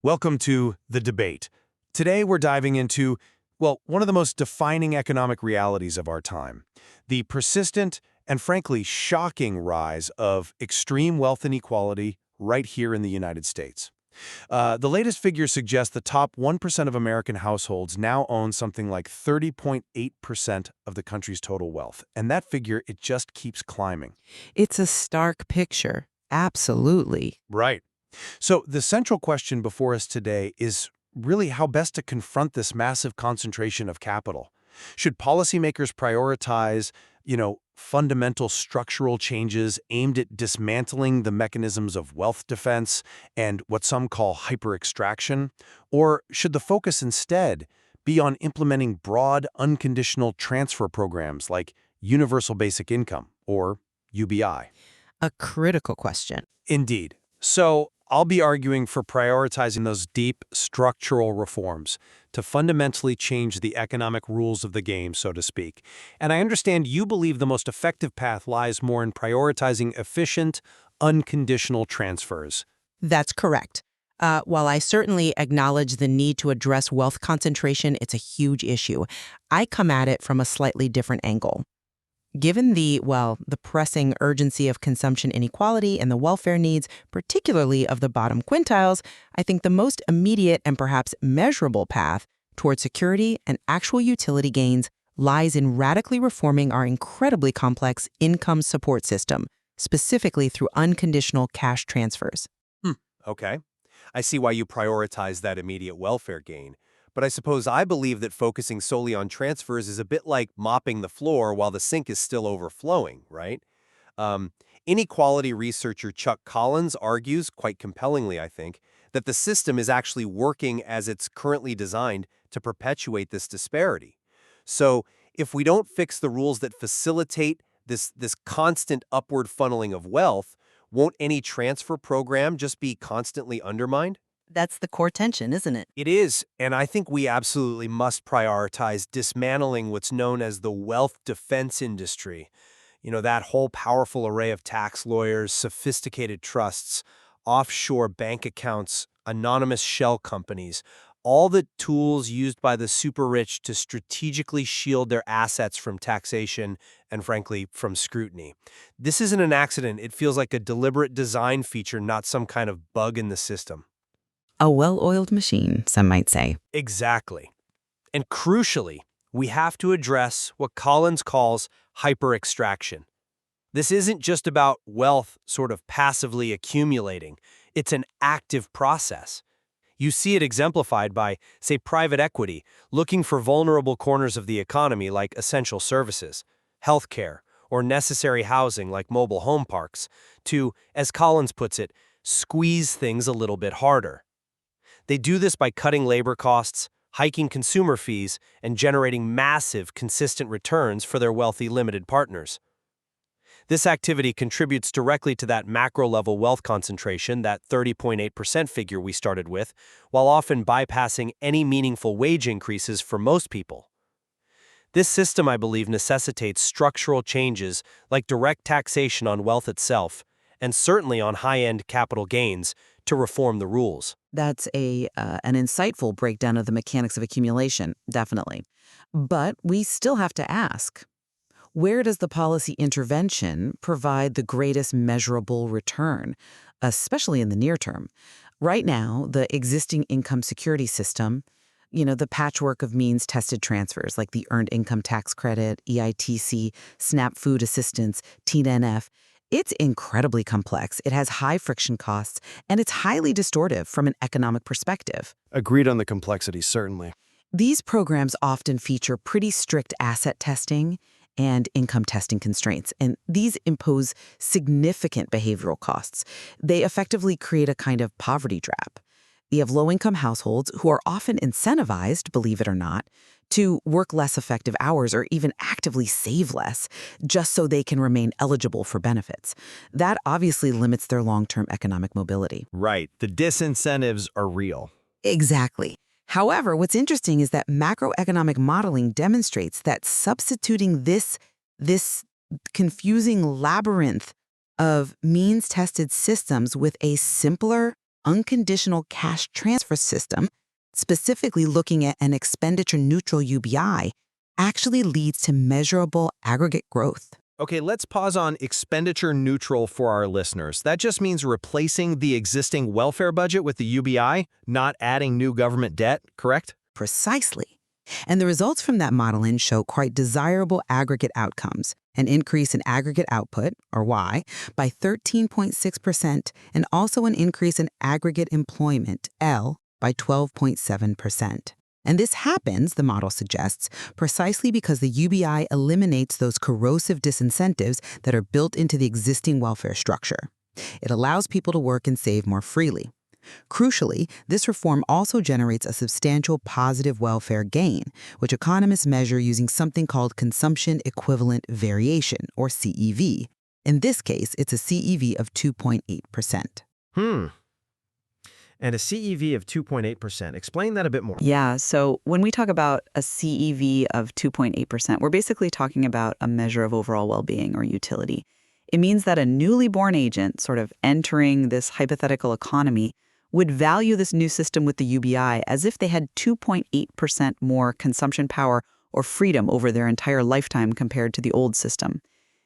Welcome to The Debate. Today we're diving into, well, one of the most defining economic realities of our time, the persistent and frankly shocking rise of extreme wealth inequality right here in the United States. The latest figures suggest the top 1% of American households now own something like 30.8% of the country's total wealth. And that figure, it just keeps climbing. It's a stark picture. Absolutely. Right. So the central question before us today is really how best to confront this massive concentration of capital. Should policymakers prioritize, fundamental structural changes aimed at dismantling the mechanisms of wealth defense and what some call hyper-extraction? Or should the focus instead be on implementing broad, unconditional transfer programs like Universal Basic Income, or UBI? A critical question. Indeed. So I'll be arguing for prioritizing those deep structural reforms to fundamentally change the economic rules of the game, so to speak. And I understand you believe the most effective path lies more in prioritizing efficient, unconditional transfers. That's correct. While I certainly acknowledge the need to address wealth concentration, it's a huge issue. I come at it from a slightly different angle. Given the pressing urgency of consumption inequality and the welfare needs, particularly of the bottom quintiles, I think the most immediate and perhaps measurable path toward security and actual utility gains lies in radically reforming our incredibly complex income support system, specifically through unconditional cash transfers. Okay. I see why you prioritize that immediate welfare gain. But I suppose I believe that focusing solely on transfers is a bit like mopping the floor while the sink is still overflowing, right? Inequality researcher Chuck Collins argues, quite compellingly I think, that the system is actually working as it's currently designed to perpetuate this disparity. So if we don't fix the rules that facilitate this constant upward funneling of wealth, won't any transfer program just be constantly undermined? That's the core tension, isn't it? It is, and I think we absolutely must prioritize dismantling what's known as the wealth defense industry. That whole powerful array of tax lawyers, sophisticated trusts, offshore bank accounts, anonymous shell companies, all the tools used by the super rich to strategically shield their assets from taxation and, frankly, from scrutiny. This isn't an accident. It feels like a deliberate design feature, not some kind of bug in the system. A well-oiled machine, some might say. Exactly. And crucially, we have to address what Collins calls hyper-extraction. This isn't just about wealth sort of passively accumulating. It's an active process. You see it exemplified by, say, private equity, looking for vulnerable corners of the economy like essential services, healthcare, or necessary housing like mobile home parks, to, as Collins puts it, squeeze things a little bit harder. They do this by cutting labor costs, hiking consumer fees, and generating massive, consistent returns for their wealthy limited partners. This activity contributes directly to that macro-level wealth concentration, that 30.8% figure we started with, while often bypassing any meaningful wage increases for most people. This system, I believe, necessitates structural changes like direct taxation on wealth itself, and certainly on high-end capital gains, to reform the rules. That's an insightful breakdown of the mechanics of accumulation, definitely. But we still have to ask, where does the policy intervention provide the greatest measurable return, especially in the near term? Right now, the existing income security system, the patchwork of means-tested transfers like the Earned Income Tax Credit, EITC, SNAP Food Assistance, TNF, it's incredibly complex, it has high friction costs, and it's highly distortive from an economic perspective. Agreed on the complexity, certainly. These programs often feature pretty strict asset testing and income testing constraints, and these impose significant behavioral costs. They effectively create a kind of poverty trap. You have low-income households who are often incentivized, believe it or not, to work less effective hours or even actively save less just so they can remain eligible for benefits. That obviously limits their long-term economic mobility. Right. The disincentives are real. Exactly. However, what's interesting is that macroeconomic modeling demonstrates that substituting this confusing labyrinth of means-tested systems with a simpler, unconditional cash transfer system, specifically looking at an expenditure-neutral UBI, actually leads to measurable aggregate growth. Okay, let's pause on expenditure neutral for our listeners. That just means replacing the existing welfare budget with the UBI, not adding new government debt, correct? Precisely. And the results from that modeling show quite desirable aggregate outcomes, an increase in aggregate output, or Y, by 13.6%, and also an increase in aggregate employment, L, by 12.7%. And this happens, the model suggests, precisely because the UBI eliminates those corrosive disincentives that are built into the existing welfare structure. It allows people to work and save more freely. Crucially, this reform also generates a substantial positive welfare gain, which economists measure using something called consumption equivalent variation, or CEV. In this case, it's a CEV of 2.8%. And a CEV of 2.8%. Explain that a bit more. Yeah, so when we talk about a CEV of 2.8%, we're basically talking about a measure of overall well-being or utility. It means that a newly born agent sort of entering this hypothetical economy would value this new system with the UBI as if they had 2.8% more consumption power or freedom over their entire lifetime compared to the old system.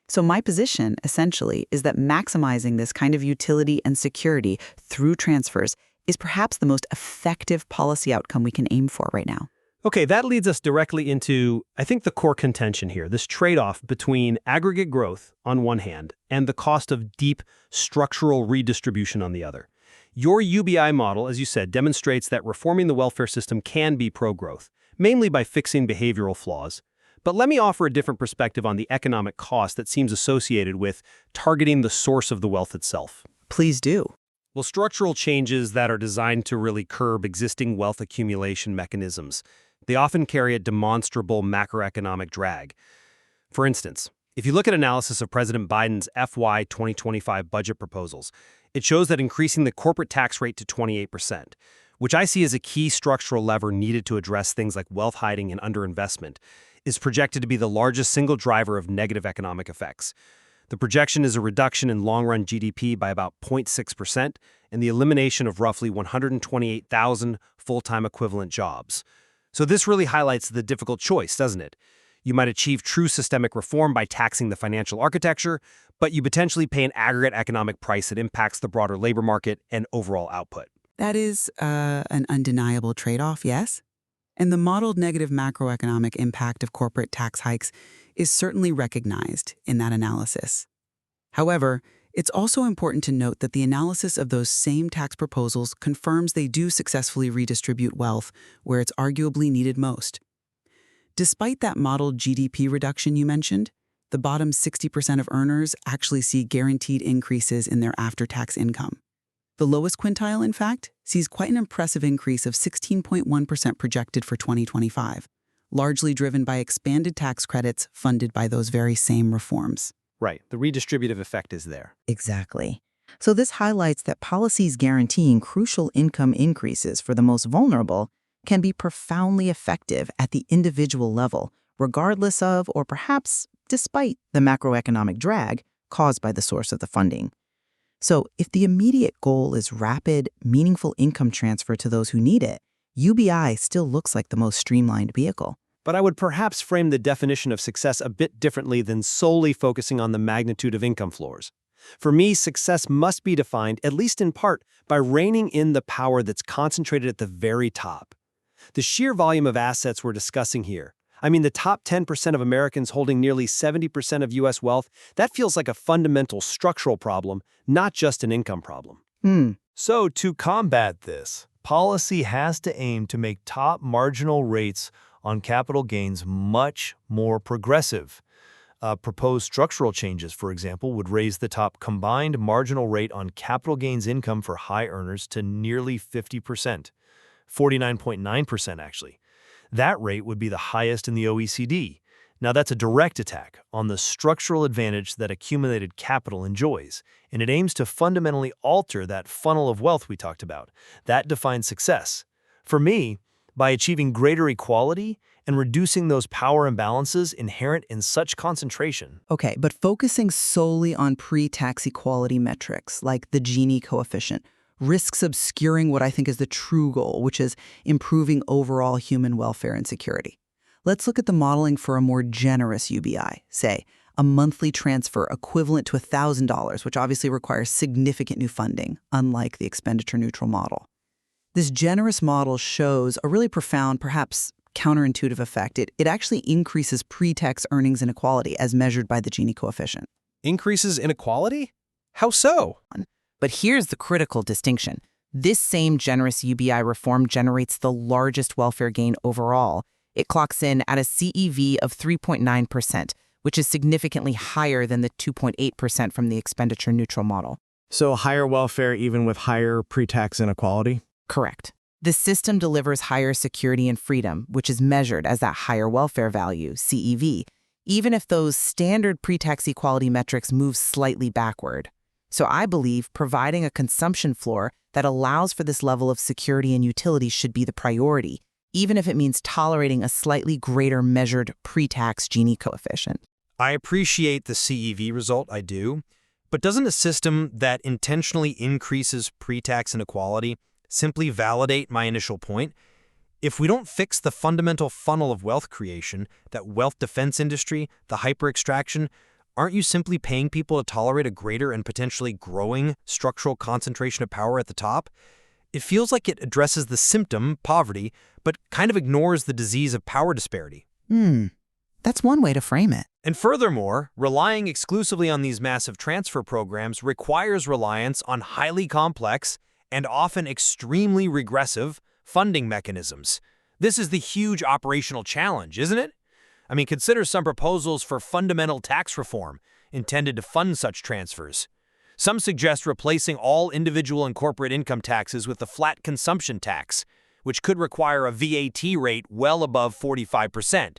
So my position, essentially, is that maximizing this kind of utility and security through transfers is perhaps the most effective policy outcome we can aim for right now. Okay, that leads us directly into, I think, the core contention here, this trade-off between aggregate growth on one hand and the cost of deep structural redistribution on the other. Your UBI model, as you said, demonstrates that reforming the welfare system can be pro-growth, mainly by fixing behavioral flaws. But let me offer a different perspective on the economic cost that seems associated with targeting the source of the wealth itself. Please do. Well, structural changes that are designed to really curb existing wealth accumulation mechanisms, they often carry a demonstrable macroeconomic drag. For instance, if you look at analysis of President Biden's FY 2025 budget proposals, it shows that increasing the corporate tax rate to 28%, which I see as a key structural lever needed to address things like wealth hiding and underinvestment, is projected to be the largest single driver of negative economic effects. The projection is a reduction in long-run GDP by about 0.6% and the elimination of roughly 128,000 full-time equivalent jobs. So this really highlights the difficult choice, doesn't it? You might achieve true systemic reform by taxing the financial architecture, but you potentially pay an aggregate economic price that impacts the broader labor market and overall output. That is an undeniable trade-off, yes? And the modeled negative macroeconomic impact of corporate tax hikes is certainly recognized in that analysis. However, it's also important to note that the analysis of those same tax proposals confirms they do successfully redistribute wealth where it's arguably needed most. Despite that modeled GDP reduction you mentioned, the bottom 60% of earners actually see guaranteed increases in their after-tax income. The lowest quintile, in fact, sees quite an impressive increase of 16.1% projected for 2025, largely driven by expanded tax credits funded by those very same reforms. Right, the redistributive effect is there. Exactly. So this highlights that policies guaranteeing crucial income increases for the most vulnerable can be profoundly effective at the individual level, regardless of, or perhaps despite, the macroeconomic drag caused by the source of the funding. So if the immediate goal is rapid, meaningful income transfer to those who need it, UBI still looks like the most streamlined vehicle. But I would perhaps frame the definition of success a bit differently than solely focusing on the magnitude of income floors. For me, success must be defined, at least in part, by reining in the power that's concentrated at the very top. The sheer volume of assets we're discussing here, I mean the top 10% of Americans holding nearly 70% of U.S. wealth, that feels like a fundamental structural problem, not just an income problem. So to combat this, policy has to aim to make top marginal rates on capital gains much more progressive. Proposed structural changes, for example, would raise the top combined marginal rate on capital gains income for high earners to nearly 50%, 49.9% actually. That rate would be the highest in the OECD. Now that's a direct attack on the structural advantage that accumulated capital enjoys, and it aims to fundamentally alter that funnel of wealth we talked about. That defines success. For me, by achieving greater equality and reducing those power imbalances inherent in such concentration. Okay, but focusing solely on pre-tax equality metrics like the Gini coefficient risks obscuring what I think is the true goal, which is improving overall human welfare and security. Let's look at the modeling for a more generous UBI, say, a monthly transfer equivalent to $1,000, which obviously requires significant new funding, unlike the expenditure-neutral model. This generous model shows a really profound, perhaps counterintuitive effect. It actually increases pre-tax earnings inequality as measured by the Gini coefficient. Increases inequality? How so? But here's the critical distinction. This same generous UBI reform generates the largest welfare gain overall. It clocks in at a CEV of 3.9%, which is significantly higher than the 2.8% from the expenditure-neutral model. So higher welfare even with higher pre-tax inequality? Correct. The system delivers higher security and freedom, which is measured as that higher welfare value, CEV, even if those standard pre-tax equality metrics move slightly backward. So I believe providing a consumption floor that allows for this level of security and utility should be the priority, even if it means tolerating a slightly greater measured pre-tax Gini coefficient. I appreciate the CEV result, I do. But doesn't a system that intentionally increases pre-tax inequality simply validate my initial point? If we don't fix the fundamental funnel of wealth creation, that wealth defense industry, the hyper-extraction, aren't you simply paying people to tolerate a greater and potentially growing structural concentration of power at the top? It feels like it addresses the symptom, poverty, but kind of ignores the disease of power disparity. That's one way to frame it. And furthermore, relying exclusively on these massive transfer programs requires reliance on highly complex and often extremely regressive funding mechanisms. This is the huge operational challenge, isn't it? I mean, consider some proposals for fundamental tax reform intended to fund such transfers. Some suggest replacing all individual and corporate income taxes with a flat consumption tax, which could require a VAT rate well above 45%.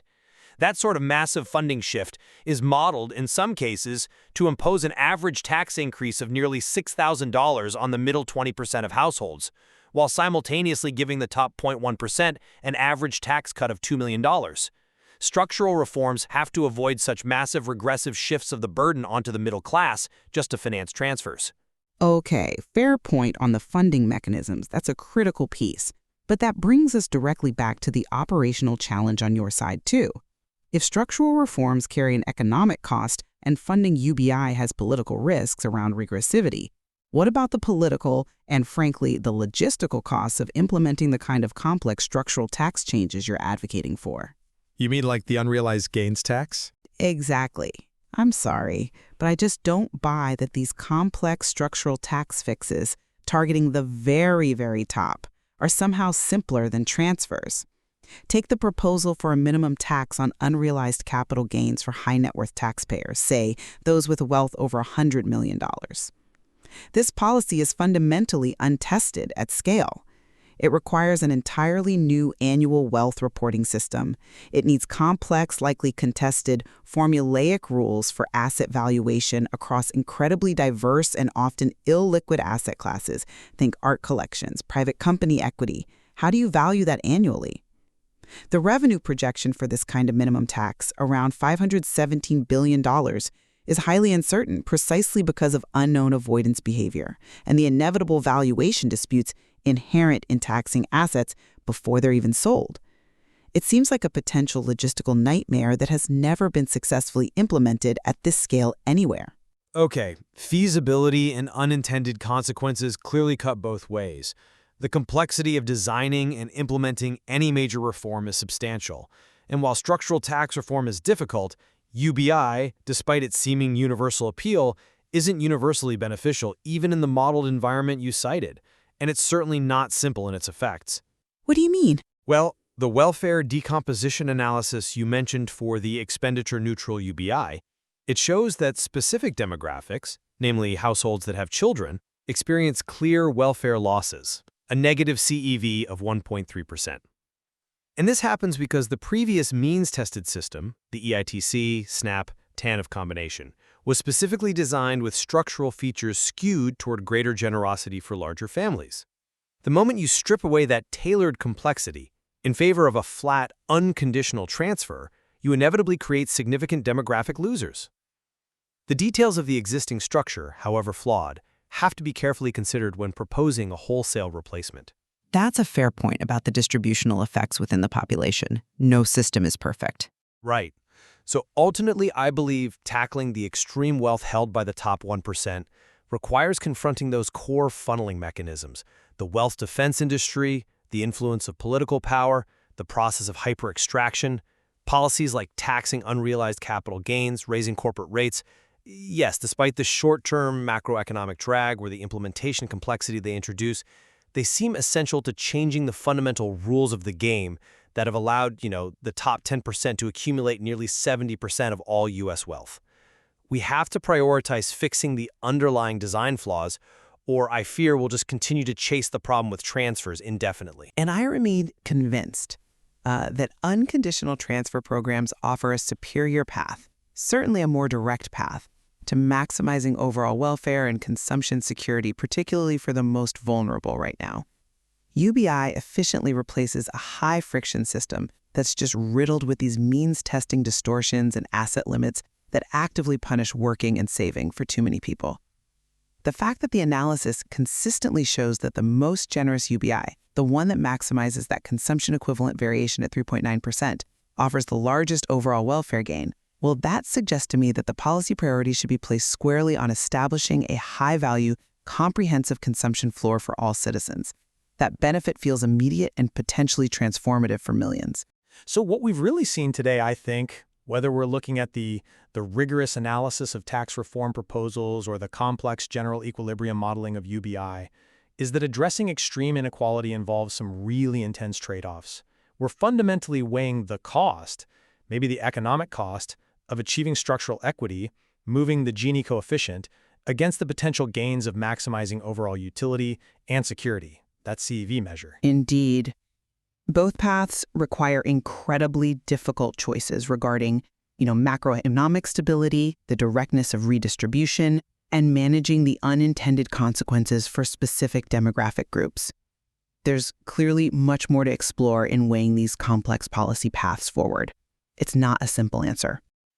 That sort of massive funding shift is modeled, in some cases, to impose an average tax increase of nearly $6,000 on the middle 20% of households, while simultaneously giving the top 0.1% an average tax cut of $2 million. Structural reforms have to avoid such massive regressive shifts of the burden onto the middle class just to finance transfers. Okay, fair point on the funding mechanisms. That's a critical piece. But that brings us directly back to the operational challenge on your side, too. If structural reforms carry an economic cost and funding UBI has political risks around regressivity, what about the political and, frankly, the logistical costs of implementing the kind of complex structural tax changes you're advocating for? You mean like the unrealized gains tax? Exactly. I'm sorry, but I just don't buy that these complex structural tax fixes targeting the very, very top are somehow simpler than transfers. Take the proposal for a minimum tax on unrealized capital gains for high net worth taxpayers, say those with wealth over $100 million. This policy is fundamentally untested at scale. It requires an entirely new annual wealth reporting system. It needs complex, likely contested, formulaic rules for asset valuation across incredibly diverse and often illiquid asset classes. Think art collections, private company equity. How do you value that annually? The revenue projection for this kind of minimum tax, around $517 billion, is highly uncertain precisely because of unknown avoidance behavior and the inevitable valuation disputes inherent in taxing assets before they're even sold. It seems like a potential logistical nightmare that has never been successfully implemented at this scale anywhere. Okay, feasibility and unintended consequences clearly cut both ways. The complexity of designing and implementing any major reform is substantial. And while structural tax reform is difficult, UBI, despite its seeming universal appeal, isn't universally beneficial even in the modeled environment you cited. And it's certainly not simple in its effects. What do you mean? Well, the welfare decomposition analysis you mentioned for the expenditure-neutral UBI, it shows that specific demographics, namely households that have children, experience clear welfare losses, a negative CEV of 1.3%. And this happens because the previous means-tested system, the EITC, SNAP, TANF combination, was specifically designed with structural features skewed toward greater generosity for larger families. The moment you strip away that tailored complexity in favor of a flat, unconditional transfer, you inevitably create significant demographic losers. The details of the existing structure, however flawed, have to be carefully considered when proposing a wholesale replacement. That's a fair point about the distributional effects within the population. No system is perfect. Right. So ultimately, I believe tackling the extreme wealth held by the top 1% requires confronting those core funneling mechanisms, the wealth defense industry, the influence of political power, the process of hyper-extraction, policies like taxing unrealized capital gains, raising corporate rates. Yes, despite the short-term macroeconomic drag or the implementation complexity they introduce, they seem essential to changing the fundamental rules of the game that have allowed, the top 10% to accumulate nearly 70% of all U.S. wealth. We have to prioritize fixing the underlying design flaws, or I fear we'll just continue to chase the problem with transfers indefinitely. And I remain convinced that unconditional transfer programs offer a superior path, certainly a more direct path, to maximizing overall welfare and consumption security, particularly for the most vulnerable right now. UBI efficiently replaces a high-friction system that's just riddled with these means-testing distortions and asset limits that actively punish working and saving for too many people. The fact that the analysis consistently shows that the most generous UBI, the one that maximizes that consumption equivalent variation at 3.9%, offers the largest overall welfare gain, well, that suggests to me that the policy priority should be placed squarely on establishing a high-value, comprehensive consumption floor for all citizens. That benefit feels immediate and potentially transformative for millions. So what we've really seen today, I think, whether we're looking at the rigorous analysis of tax reform proposals or the complex general equilibrium modeling of UBI, is that addressing extreme inequality involves some really intense trade-offs. We're fundamentally weighing the cost, maybe the economic cost, of achieving structural equity, moving the Gini coefficient, against the potential gains of maximizing overall utility and security. That CEV measure. Indeed. Both paths require incredibly difficult choices regarding, macroeconomic stability, the directness of redistribution, and managing the unintended consequences for specific demographic groups. There's clearly much more to explore in weighing these complex policy paths forward. It's not a simple answer.